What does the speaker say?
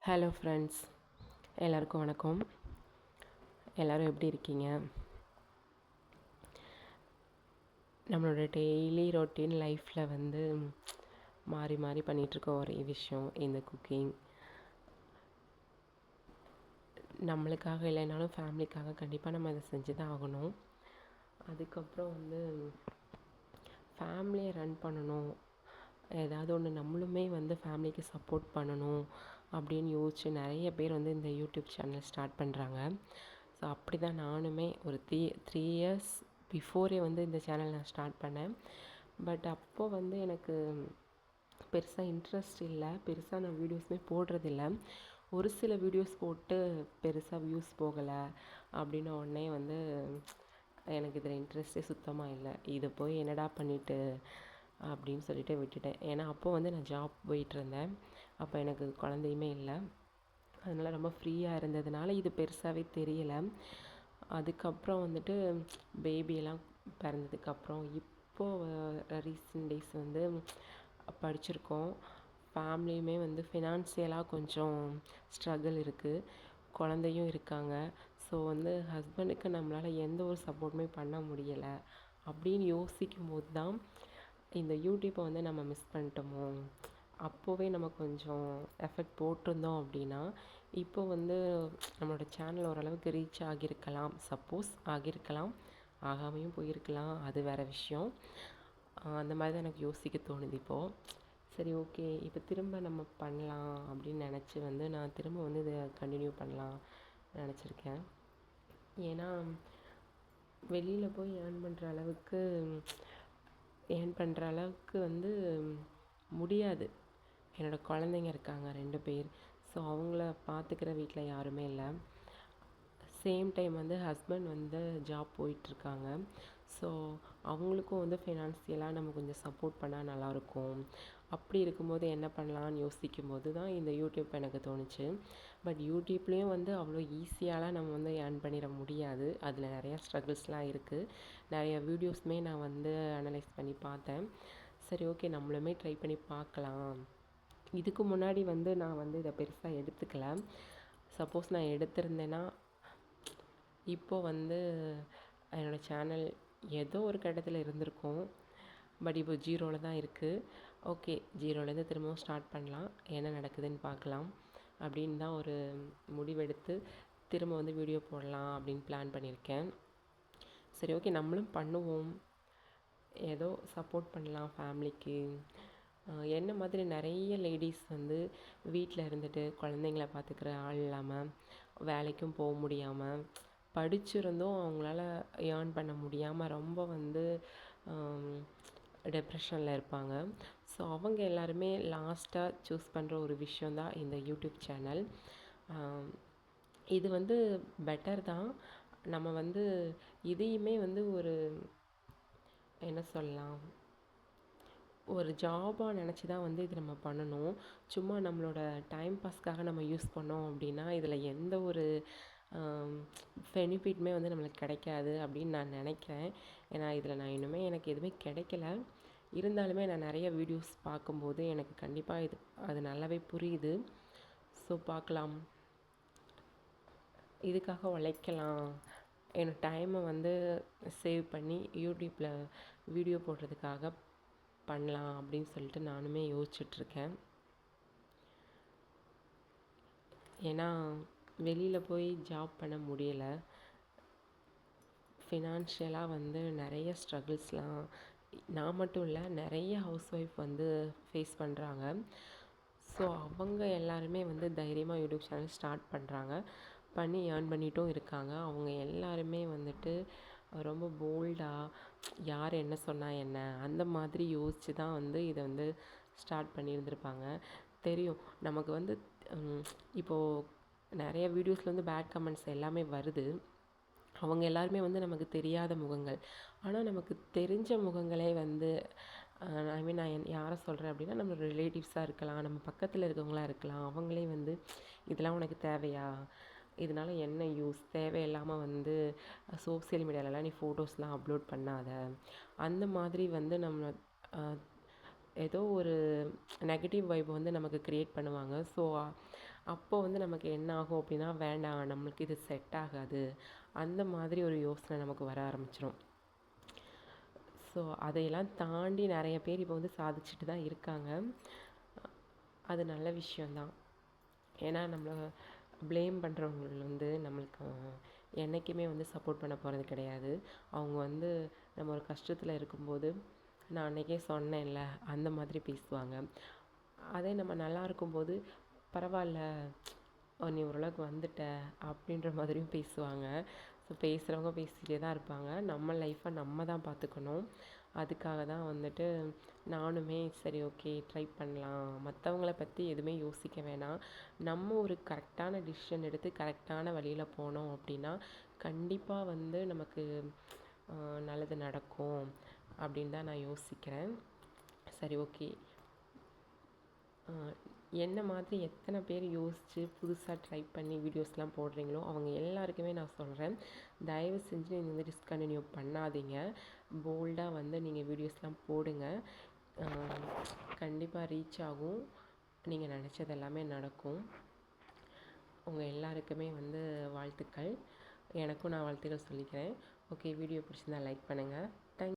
Hello friends, எல்லாருக்கும் வணக்கம். எல்லோரும் எப்படி இருக்கீங்க? நம்மளோட டெய்லி ரொட்டீன் லைஃப்பில் வந்து மாறி மாறி பண்ணிகிட்ருக்க ஒரே விஷயம் இந்த குக்கிங். நம்மளுக்காக இல்லைனாலும் ஃபேமிலிக்காக கண்டிப்பாக நம்ம அதை செஞ்சு தான் ஆகணும். அதுக்கப்புறம் வந்து ஃபேமிலியை ரன் பண்ணணும், ஏதாவது ஒன்று நம்மளுமே வந்து ஃபேமிலிக்கு சப்போர்ட் பண்ணணும் அப்படின்னு யோசித்து நிறைய பேர் வந்து இந்த யூடியூப் சேனல் ஸ்டார்ட் பண்ணுறாங்க. ஸோ அப்படி தான் நானுமே ஒரு த்ரீ இயர்ஸ் பிஃபோரே வந்து இந்த சேனல் நான் ஸ்டார்ட் பண்ணேன். பட் அப்போது வந்து எனக்கு பெருசாக இன்ட்ரெஸ்ட் இல்லை, பெருசாக நான் வீடியோஸுமே போடுறதில்ல. ஒரு சில வீடியோஸ் போட்டு பெருசாக வியூஸ் போகலை அப்படின்ன உடனே வந்து எனக்கு இதில் இன்ட்ரெஸ்ட்டே சுத்தமாக இல்லை. இதை போய் என்னடா பண்ணிவிட்டு அப்படின்னு சொல்லிட்டு விட்டுட்டேன். ஏன்னா அப்போது வந்து நான் ஜாப் போயிட்டுருந்தேன், அப்போ எனக்கு குழந்தையுமே இல்லை. அதனால் ரொம்ப ஃப்ரீயாக இருந்ததுனால இது பெருசாகவே தெரியலை. அதுக்கப்புறம் வந்துட்டு பேபியெல்லாம் பிறந்ததுக்கப்புறம் இப்போது ரீசெண்ட் டேஸ் வந்து படிச்சிருக்கோம். ஃபேமிலியுமே வந்து ஃபினான்சியலாக கொஞ்சம் ஸ்ட்ரகிள் இருக்குது, குழந்தையும் இருக்காங்க. ஸோ வந்து ஹஸ்பண்டுக்கு நம்மளால் எந்த ஒரு சப்போர்ட்டுமே பண்ண முடியலை. அப்படின்னு யோசிக்கும் போது தான் இந்த யூடியூப்பை வந்து நம்ம மிஸ் பண்ணிட்டோமோ, அப்போவே நம்ம கொஞ்சம் எஃபெக்ட் போட்டிருந்தோம் அப்படின்னா இப்போ வந்து நம்மளோட சேனல் ஓரளவுக்கு ரீச் ஆகியிருக்கலாம். சப்போஸ் ஆகியிருக்கலாம், ஆகாமையும் போயிருக்கலாம், அது வேறு விஷயம். அந்த மாதிரி தான் எனக்கு யோசிக்க தோணுது இப்போது. சரி, ஓகே, இப்போ திரும்ப நம்ம பண்ணலாம் அப்படின்னு நினச்சி வந்து நான் திரும்ப வந்து இதை கண்டினியூ பண்ணலாம் நினச்சிருக்கேன். ஏன்னா வெளியில் போய் ஏர்ன் பண்ணுற அளவுக்கு வந்து முடியாது. என்னோடய குழந்தைங்க இருக்காங்க 2 பேர். ஸோ அவங்கள பார்த்துக்கிற வீட்டில் யாருமே இல்லை. சேம் டைம் வந்து ஹஸ்பண்ட் வந்து ஜாப் போயிட்டுருக்காங்க. ஸோ அவங்களுக்கும் வந்து ஃபினான்சியலாக நம்ம கொஞ்சம் சப்போர்ட் பண்ணால் நல்லாயிருக்கும். அப்படி இருக்கும்போது என்ன பண்ணலான்னு யோசிக்கும்போது தான் இந்த யூடியூப் எனக்கு தோணுச்சு. பட் யூடியூப்லேயும் வந்து அவ்வளோ ஈஸியாலாம் நம்ம வந்து ஏர்ன் பண்ணிட முடியாது. அதில் நிறையா ஸ்ட்ரகிள்ஸ்லாம் இருக்குது. நிறைய வீடியோஸுமே நான் வந்து அனலைஸ் பண்ணி பார்த்தேன். சரி, ஓகே, நம்மளுமே ட்ரை பண்ணி பார்க்கலாம். இதுக்கு முன்னாடி வந்து நான் வந்து இதை பெருசாக எடுத்துக்கல. சப்போஸ் நான் எடுத்திருந்தேன்னா இப்போது வந்து என்னோடய சேனல் ஏதோ ஒரு கட்டத்தில் இருந்திருக்கும். பட் இப்போ ஜீரோவில் தான் இருக்குது. ஓகே, ஜீரோலேருந்து திரும்பவும் ஸ்டார்ட் பண்ணலாம், என்ன நடக்குதுன்னு பார்க்கலாம் அப்படின்னு தான் ஒரு முடிவெடுத்து திரும்ப வந்து வீடியோ போடலாம் அப்படின்னு பிளான் பண்ணியிருக்கேன். சரி, ஓகே, நம்மளும் பண்ணுவோம், ஏதோ சப்போர்ட் பண்ணலாம் ஃபேமிலிக்கு. என்ன மாதிரி நிறைய லேடிஸ் வந்து வீட்டில் இருந்துட்டு குழந்தைங்கள பார்த்துக்கிற ஆள் இல்லாமல், வேலைக்கும் போக முடியாமல், படிச்சிருந்தும் அவங்களால ஏர்ன் பண்ண முடியாமல் ரொம்ப வந்து டிப்ரெஷனில் இருப்பாங்க. ஸோ அவங்க எல்லாருமே லாஸ்ட்டாக சூஸ் பண்ணுற ஒரு விஷயந்தான் இந்த யூடியூப் சேனல். இது வந்து பெட்டர் தான். நம்ம வந்து இதையுமே வந்து ஒரு என்ன சொல்லலாம், ஒரு ஜாபாக நினச்சி தான் வந்து இது நம்ம பண்ணணும். சும்மா நம்மளோட டைம் பாஸ்க்காக நம்ம யூஸ் பண்ணோம் அப்படின்னா இதில் எந்த ஒரு பெனிஃபிட்டுமே வந்து நம்மளுக்கு கிடைக்காது அப்படின்னு நான் நினைக்கிறேன். ஏன்னா இதில் நான் இன்னுமே எனக்கு எதுவுமே கிடைக்கல. இருந்தாலுமே நான் நிறைய வீடியோஸ் பார்க்கும்போது எனக்கு கண்டிப்பாக அது நல்லாவே புரியுது. ஸோ பார்க்கலாம், இதுக்காக உழைக்கலாம், என்னோடய டைமை வந்து சேவ் பண்ணி யூடியூப்பில் வீடியோ போடுறதுக்காக பண்ணலாம் அப்படின்னு சொல்லிட்டு நானுமே யோசிச்சுட்ருக்கேன். ஏன்னா வெளியில் போய் ஜாப் பண்ண முடியலை. ஃபினான்ஷியலாக வந்து நிறைய ஸ்ட்ரகிள்ஸ்லாம் நான் மட்டும் இல்லை, நிறைய ஹவுஸ் ஒய்ஃப் வந்து ஃபேஸ் பண்ணுறாங்க. ஸோ அவங்க எல்லாருமே வந்து தைரியமாக யூடியூப் சேனல் ஸ்டார்ட் பண்ணுறாங்க, பண்ணி ஏர்ன் பண்ணிட்டும் இருக்காங்க. அவங்க எல்லாருமே வந்துட்டு ரொம்ப போல்டாக யார் என்ன சொன்னால் என்ன அந்த மாதிரி யோசித்து தான் வந்து இதை வந்து ஸ்டார்ட் பண்ணியிருந்திருப்பாங்க. தெரியும் நமக்கு வந்து இப்போது நிறைய வீடியோஸில் வந்து பேட் கமெண்ட்ஸ் எல்லாமே வருது. அவங்க எல்லாருமே வந்து நமக்கு தெரியாத முகங்கள். ஆனால் நமக்கு தெரிஞ்ச முகங்களே வந்து ஐ மீன் நான் யாரை சொல்கிறேன் அப்படின்னா நம்மளோட ரிலேட்டிவ்ஸாக இருக்கலாம், நம்ம பக்கத்தில் இருக்கவங்களா இருக்கலாம். அவங்களே வந்து இதெல்லாம் உனக்கு தேவையா, இதனால் என்ன யூஸ், தேவையில்லாமல் வந்து சோசியல் மீடியாலலாம் நீ ஃபோட்டோஸ்லாம் அப்லோட் பண்ணாத, அந்த மாதிரி வந்து நம்ம ஏதோ ஒரு நெகட்டிவ் வைப் வந்து நமக்கு க்ரியேட் பண்ணுவாங்க. ஸோ அப்போது வந்து நமக்கு என்ன ஆகும் அப்படின்னா, வேண்டாம் நம்மளுக்கு இது செட் ஆகாது, அந்த மாதிரி ஒரு யோசனை நமக்கு வர ஆரம்பிச்சிடும். ஸோ அதையெல்லாம் தாண்டி நிறைய பேர் இப்போ வந்து சாதிச்சுட்டு தான் இருக்காங்க. அது நல்ல விஷயந்தான். ஏன்னா நம்மளை ப்ளேம் பண்ணுறவங்க வந்து நம்மளுக்கு என்றைக்குமே வந்து சப்போர்ட் பண்ண போகிறது கிடையாது. அவங்க வந்து நம்ம ஒரு கஷ்டத்தில் இருக்கும்போது, நான் அன்றைக்கே சொன்னேன்ல, அந்த மாதிரி பேசுவாங்க. அதே நம்ம நல்லா இருக்கும்போது, பரவாயில்ல நீ ஓரளவுக்கு வந்துட்ட அப்படின்ற மாதிரியும் பேசுவாங்க. ஸோ பேசுகிறவங்க பேசிகிட்டே தான் இருப்பாங்க. நம்ம லைஃப்பை நம்ம தான் பார்த்துக்கணும். அதுக்காக தான் வந்துட்டு நானுமே சரி ஓகே ட்ரை பண்ணலாம், மற்றவங்கள பற்றி எதுவுமே யோசிக்க வேணாம், நம்ம ஒரு கரெக்டான டிசிஷன் எடுத்து கரெக்டான வழியில் போனோம் அப்படின்னா கண்டிப்பாக வந்து நமக்கு நல்லது நடக்கும் அப்படின்னு தான் நான் யோசிக்கிறேன். சரி ஓகே, என்ன மாதிரி எத்தனை பேர் யோசித்து புதுசாக ட்ரை பண்ணி வீடியோஸ்லாம் போடுறீங்களோ அவங்க எல்லாருக்குமே நான் சொல்கிறேன், தயவு செஞ்சு நீங்கள் வந்து டிஸ்கண்டினியூ பண்ணாதீங்க. போல்டாக வந்து நீங்கள் வீடியோஸ்லாம் போடுங்க. கண்டிப்பாக ரீச் ஆகும். நீங்கள் நினச்சது எல்லாமே நடக்கும். உங்கள் எல்லாருக்குமே வந்து வாழ்த்துக்கள். எனக்கும் நான் வாழ்த்துக்கள் சொல்லிக்கிறேன். ஓகே, வீடியோ பிடிச்சிருந்தா லைக் பண்ணுங்கள். தேங்க்